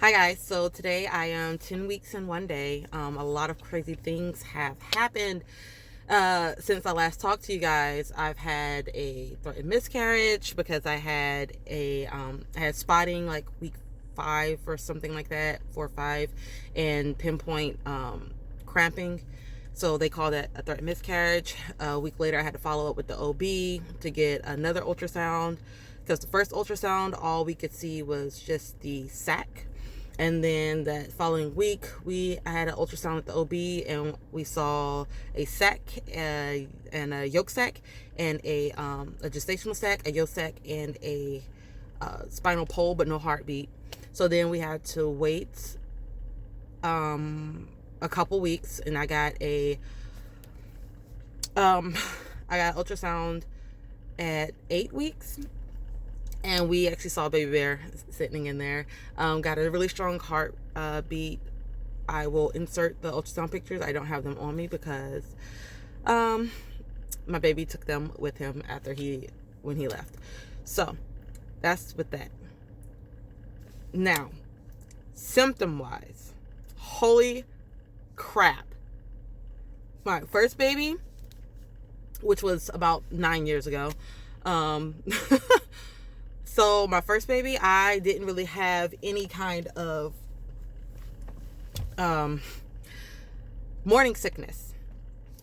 Hi guys, so today I am 10 weeks in one day. A lot of crazy things have happened since I last talked to you guys. I've had a threatened miscarriage because I had spotting like week 5 or something like that, 4 or 5, and pinpoint cramping. So they call that a threatened miscarriage. A week later, I had to follow up with the OB to get another ultrasound because the first ultrasound, all we could see was just the sac. And then that following week, I had an ultrasound with the OB, and we saw a sac and a yolk sac, and a gestational sac, a yolk sac, and a spinal pole, but no heartbeat. So then we had to wait a couple weeks, and I got ultrasound at 8 weeks. And we actually saw a baby bear sitting in there. Got a really strong heart beat. I will insert the ultrasound pictures. I don't have them on me because my baby took them with him when he left. So that's with that. Now, symptom-wise, holy crap. My first baby, which was about 9 years ago, so my first baby, I didn't really have any kind of morning sickness.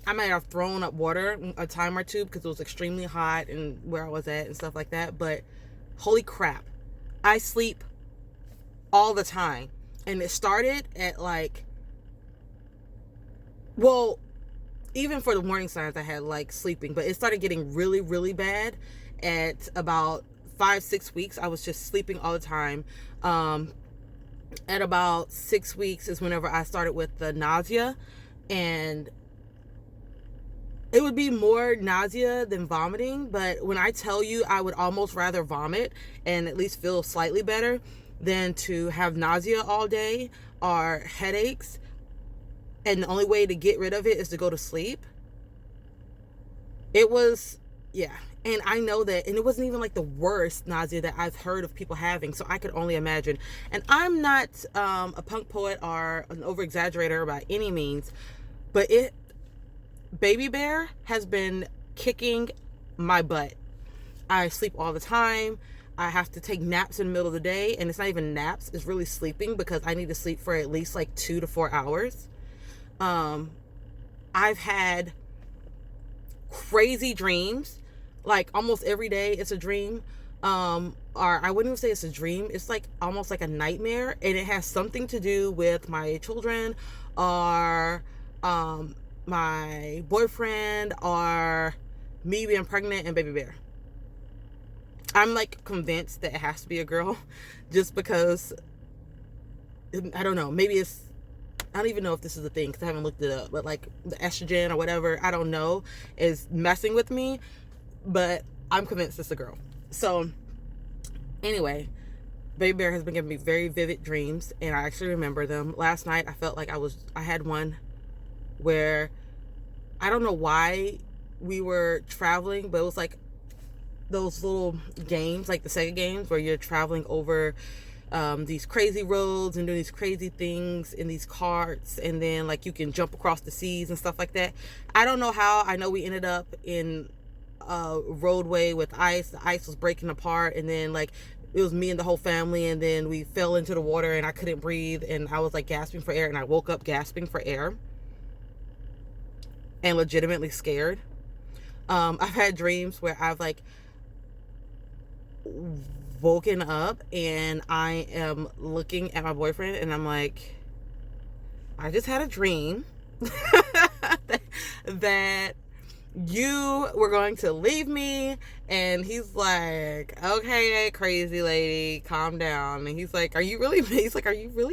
I might have thrown up water a time or two because it was extremely hot and where I was at and stuff like that. But holy crap, I sleep all the time. And it started at even for the morning signs I had sleeping, but it started getting really, really bad at about 5-6 weeks. I was just sleeping all the time. At about 6 weeks is whenever I started with the nausea, and it would be more nausea than vomiting. But when I tell you, I would almost rather vomit and at least feel slightly better than to have nausea all day or headaches, and the only way to get rid of it is to go to sleep. It was, yeah. And I know that, and it wasn't even the worst nausea that I've heard of people having, so I could only imagine. And I'm not a punk poet or an over-exaggerator by any means, but Baby Bear has been kicking my butt. I sleep all the time. I have to take naps in the middle of the day, and it's not even naps, it's really sleeping because I need to sleep for at least 2 to 4 hours. I've had crazy dreams. Almost every day it's a dream. Or I wouldn't even say it's a dream. It's almost like a nightmare, and it has something to do with my children or my boyfriend or me being pregnant and Baby Bear. I'm convinced that it has to be a girl just because, I don't know, maybe I don't even know if this is a thing because I haven't looked it up, but the estrogen or whatever, I don't know, is messing with me. But I'm convinced it's a girl. So anyway, Baby Bear has been giving me very vivid dreams, and I actually remember them. Last night I felt like I had one where I don't know why we were traveling, but it was those little games, the Sega games where you're traveling over these crazy roads and doing these crazy things in these carts, and then you can jump across the seas and stuff like that. I don't know how. I know we ended up in a roadway with ice. The ice was breaking apart, and then it was me and the whole family, and then we fell into the water, and I couldn't breathe, and I was gasping for air, and I woke up gasping for air and legitimately scared. I've had dreams where I've woken up and I am looking at my boyfriend, and I'm like, I just had a dream that you were going to leave me. And he's like, okay, crazy lady, calm down. And he's like, are you really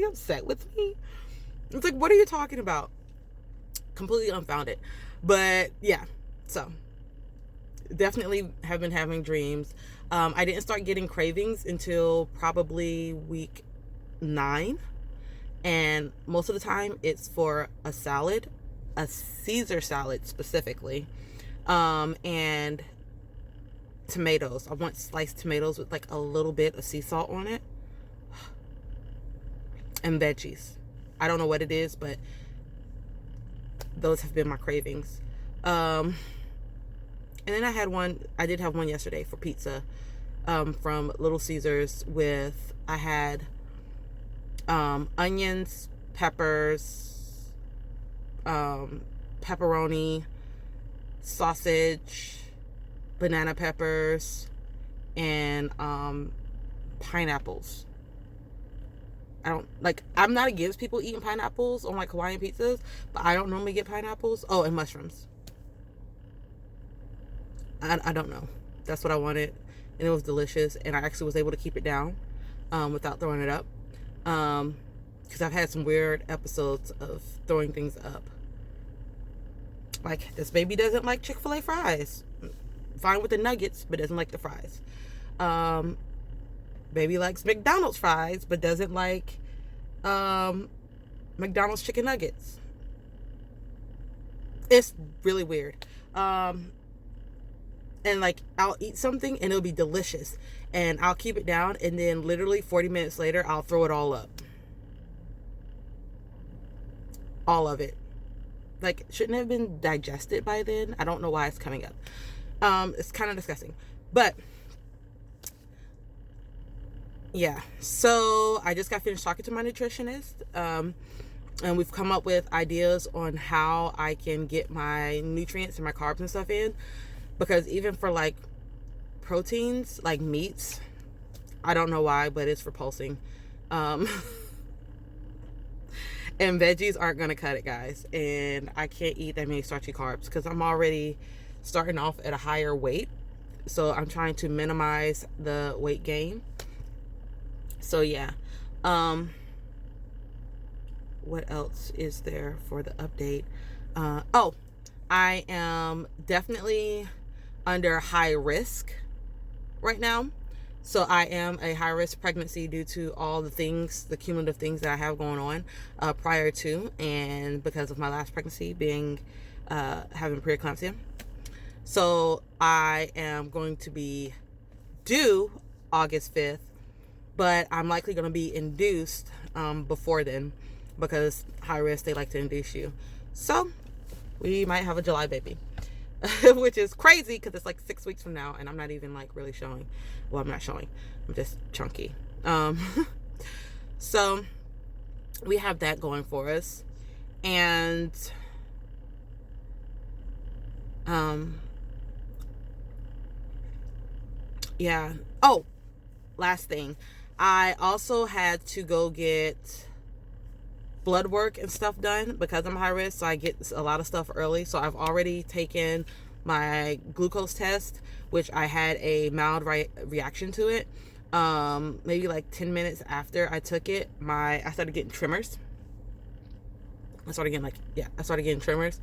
upset with me? It's like, what are you talking about? Completely unfounded. But yeah, so definitely have been having dreams. I didn't start getting cravings until probably week 9, and most of the time it's for a salad, a Caesar salad specifically, and tomatoes. I want sliced tomatoes with a little bit of sea salt on it. and veggies. I don't know what it is, but those have been my cravings. And then I did have one yesterday for pizza, from Little Caesars I had onions, peppers, pepperoni, sausage, banana peppers, and pineapples. I'm not against people eating pineapples on like Hawaiian pizzas, but I don't normally get pineapples. Oh, and mushrooms. I don't know. That's what I wanted, and it was delicious, and I actually was able to keep it down without throwing it up, because I've had some weird episodes of throwing things up. Like, this baby doesn't like Chick-fil-A fries. Fine with the nuggets, but doesn't like the fries. Baby likes McDonald's fries, but doesn't like McDonald's chicken nuggets. It's really weird. And like, I'll eat something and it'll be delicious, and I'll keep it down, and then literally 40 minutes later I'll throw it all up. All of it. Like, shouldn't have been digested by then. I don't know why it's coming up. It's kind of disgusting. But yeah, so I just got finished talking to my nutritionist, and we've come up with ideas on how I can get my nutrients and my carbs and stuff in, because even for like proteins, like meats, I don't know why, but it's repulsing. And veggies aren't gonna cut it, guys, and I can't eat that many starchy carbs because I'm already starting off at a higher weight, so I'm trying to minimize the weight gain. So yeah, what else is there for the update? I am definitely under high risk right now. So I am a high risk pregnancy due to all the cumulative things that I have going on prior to, and because of my last pregnancy being having preeclampsia. So I am going to be due August 5th, but I'm likely going to be induced before then, because high risk, they like to induce you. So we might have a July baby, which is crazy because it's like 6 weeks from now, and I'm not even like really showing. Well, I'm not showing. I'm just chunky. So we have that going for us, and yeah. Oh, last thing. I also had to go get blood work and stuff done because I'm high risk, so I get a lot of stuff early. So I've already taken my glucose test, which I had a mild reaction to it. Maybe like 10 minutes after I took it, I started getting tremors. I started getting tremors.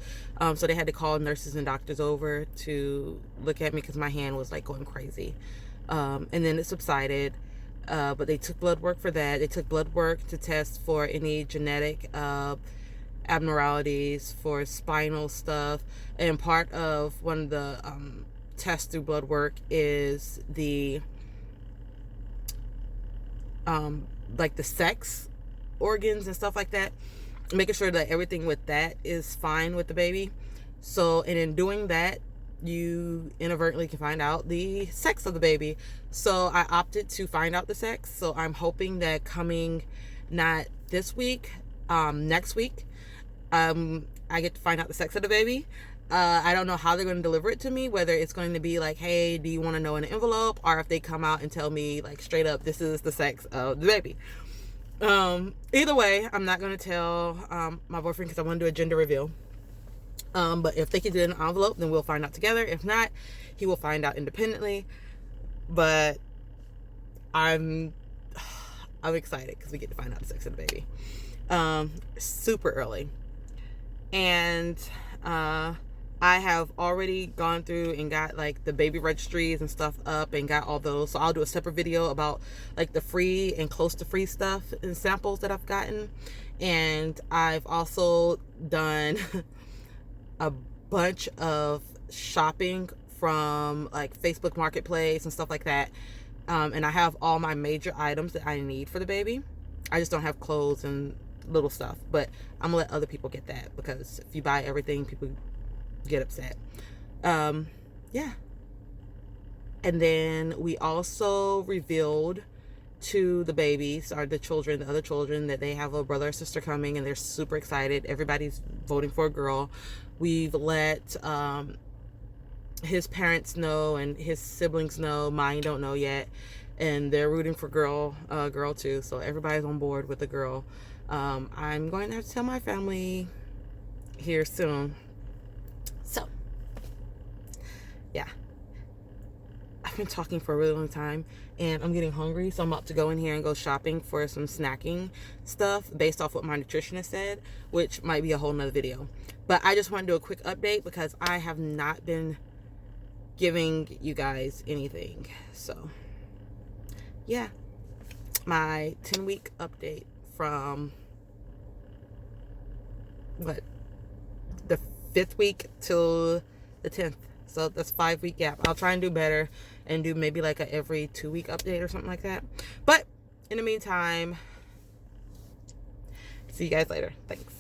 So they had to call nurses and doctors over to look at me because my hand was like going crazy. And then it subsided. But they took blood work for that. They took blood work to test for any genetic abnormalities, for spinal stuff. And part of one of the tests through blood work is the like the sex organs and stuff like that, making sure that everything with that is fine with the baby. So, and in doing that, you inadvertently can find out the sex of the baby. So I opted to find out the sex. So I'm hoping that coming, not this week, next week, I get to find out the sex of the baby. I don't know how they're going to deliver it to me, whether it's going to be like, hey, do you want to know in an envelope, or if they come out and tell me like straight up, this is the sex of the baby. Either way, I'm not going to tell my boyfriend because I want to do a gender reveal. But if they can do it in an envelope, then we'll find out together. If not, he will find out independently. But I'm excited because we get to find out the sex of the baby super early. And I have already gone through and got like the baby registries and stuff up and got all those. So I'll do a separate video about like the free and close to free stuff and samples that I've gotten. And I've also done a bunch of shopping from like Facebook Marketplace and stuff like that. And I have all my major items that I need for the baby. I just don't have clothes and little stuff. But I'm gonna let other people get that, because if you buy everything, people get upset. Yeah. And then we also revealed to the babies, or the children, the other children, that they have a brother or sister coming, and they're super excited. Everybody's voting for a girl. We've let his parents know and his siblings know. Mine don't know yet, and they're rooting for girl too. So everybody's on board with the girl. I'm going to have to tell my family here soon. So yeah, I've been talking for a really long time, and I'm getting hungry, so I'm about to go in here and go shopping for some snacking stuff based off what my nutritionist said, which might be a whole nother video. But I just want to do a quick update because I have not been giving you guys anything. So yeah, my 10-week update from the 5th week till the 10th. So that's 5-week gap. I'll try and do better and do maybe like a every 2-week update or something like that. But in the meantime, see you guys later. Thanks.